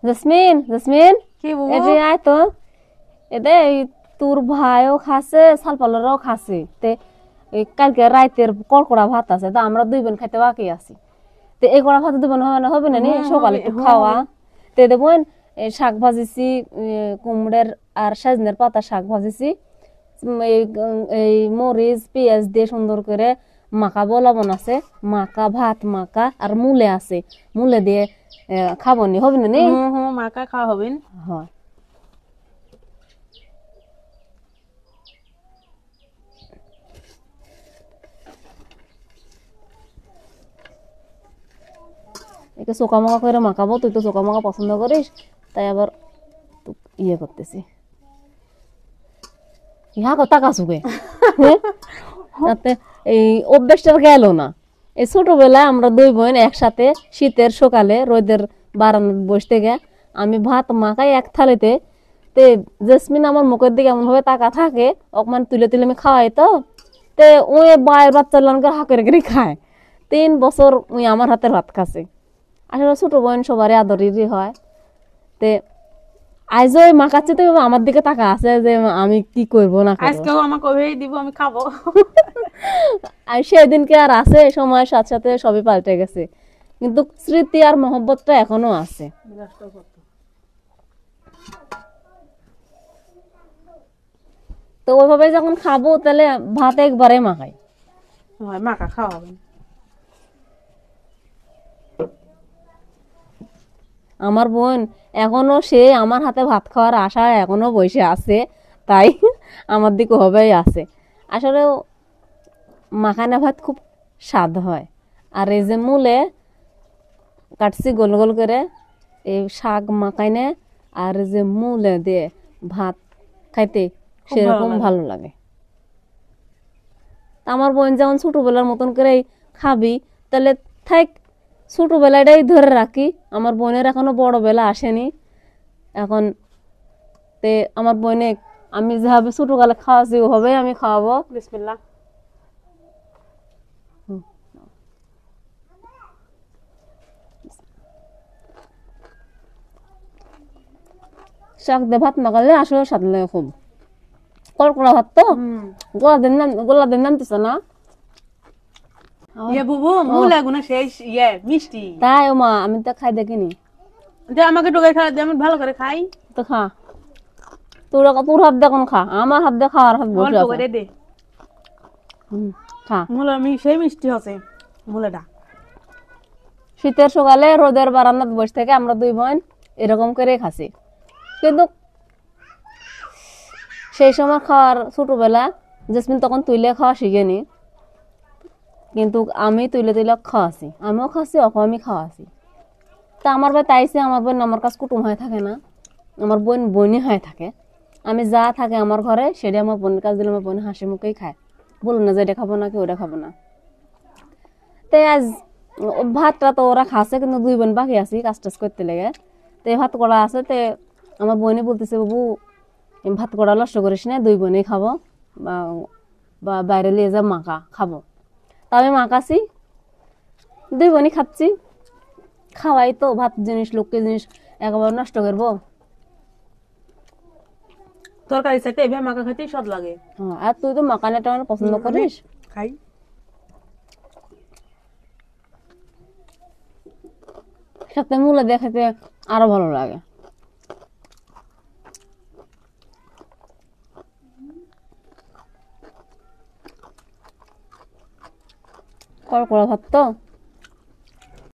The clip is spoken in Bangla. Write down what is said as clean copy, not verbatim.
জেসমিন জেসমিন কি বুবু এদি আয় তো এদে তোর ভাইও খাসে সালপালরাও খাসে তে এই কালকে রাতের কড়কড়া ভাত আছে তো আমরা দুই বোন খাইতে বাকি আছি তে এই কড়া ভাত দুই বোন হবে না নি সকালে একটু খাওয়া তে দেখুন শাক ভাজিছি কুমড়ের আর সজনের পাতা শাক ভাজিছি এই মরিচ পেঁয়াজ দিয়ে সুন্দর করে মাখা লবণ আছে মাখা ভাত মাখা আর মূলে আছে মূলে দিয়ে খাবো নি হবে না নি মাকা খাওয়া হবেন হয় একে চোকা মোকা করে মাখাবো তুই তো চোকা মোকা পছন্দ করিস তাই আবার ইয়ে করতেছি ইহা কথা কাছুকে তাতে এই অভ্যাসটা গেল না এই ছোটবেলায় আমরা দুই বোন একসাথে শীতের সকালে রোদের বারান্দায় বসে থেকে আমি ভাত মাখাই এক থালিতে তে জেসমিন আমার মুখের দিকে এমন ভাবে তাকা থাকে অকমান তুলে তুলে আমি খাওয়াই তো তে ওই বাইরের বাচ্চা লানকে হাঁকে রেখে খায় 3 বছর ওই আমার হাতের ভাত খাচ্ছে আসলে ছোট বোন সবারই আদরেরই হয় তে আজ ওই মাখাচ্ছে তো আমার দিকে তাকা আছে যে আমি কি করবো না আজকেও আমাকে ওই দিব আমি খাবো আর সেদিনকে আর আছে সময়ের সাথে সাথে সবই পাল্টে গেছে কিন্তু স্মৃতি আর মহব্বতটা এখনো আছে তো ওইভাবে যখন খাবো তাহলে ভাত একবারে মাখাই মাকা খাওয়া হবে আমার বোন এখনো সে আমার হাতে ভাত খাওয়ার আশা এখনো বসে আছে তাই আমার দিকে হবেই আছে আসলে মাখানা ভাত খুব স্বাদ হয় আর এই যে মূলে কাটছি গোল গোল করে এই শাক মাখাইনে আর যে মূলে দিয়ে ভাত খাইতে সেরকম ভালো লাগে আমার বোন যেমন ছোটবেলার মতন করে খাবি তাহলে থাক ছোটবেলাটাই ধরে রাখি আমার বোনের এখনো বড় বেলা আসেনি এখন তে আমার বোনে আমি যেভাবে ছোটকালে খাওয়াছি ওভাবে আমি খাওয়াবো বিসমিল্লাহ শাক দিয়ে ভাত মাখালে আসলে স্বাদ লাগে খুব কড়কড়া ভাত তো গোলা দিন নামতেছে না বুবু মূলা গুনা সেই মিষ্টি তাই ও মা আমি তো খাই দেখিনি যে আমাকে টোকাই খাওয়া দিয়ে আমি ভালো করে খাই তো খা তোর হাত দিয়ে কোন খা আমার হাত দিয়ে খাওয়ার হাত বসে অল্প করে দে খা মূলা সেই মিষ্টি হচ্ছে মূলাটা শীতের সকালে রোদের বারান্দাত বসে থেকে আমরা দুই বোন এরকম করে খাসি কিন্তু সেই সময় খাওয়ার ছোটবেলা জেসমিন তখন তুইলে খাওয়া শিখেনি কিন্তু আমি তুইলে তুইলে খাওয়াছি আমিও খাচ্ছি আমি খাওয়াছি তা আমার ভাই তাইছে আমার বোন আমার কাছে কুটুম হয়ে থাকে না আমার বোন বনি হয়ে থাকে আমি যা থাকে আমার ঘরে সেটা আমার বোনের কাছে দিলে আমার বোন হাসি মুখেই খায় বলুন না যে এটা খাবো না কি ওটা খাবো না তাই আজ ভাতটা তো ওরা খাচ্ছে কিন্তু দুই বোন বাকি আছি কাজ টাজ করতে লেগে তো এই ভাত করা আছে তে আমার বোনে বলতেছে বাবু ভাত করা নষ্ট করিস না দুই বোনেই খাবো বা বাইরে নিয়ে যা মাখা খাবো তা আমি মাখাছি দুই বোনই খাচ্ছি খাওয়াই তো ভাত জিনিস লোককে জিনিস একেবারে নষ্ট করবো তরকারি সাথে এভাবে মাখা খেতেই স্বাদ লাগে আর তুই তো মাখানাটা পছন্দ করিস খাই সাথে মূলা দিয়ে খেতে আরো ভালো লাগে কড়কড়া ভাত তো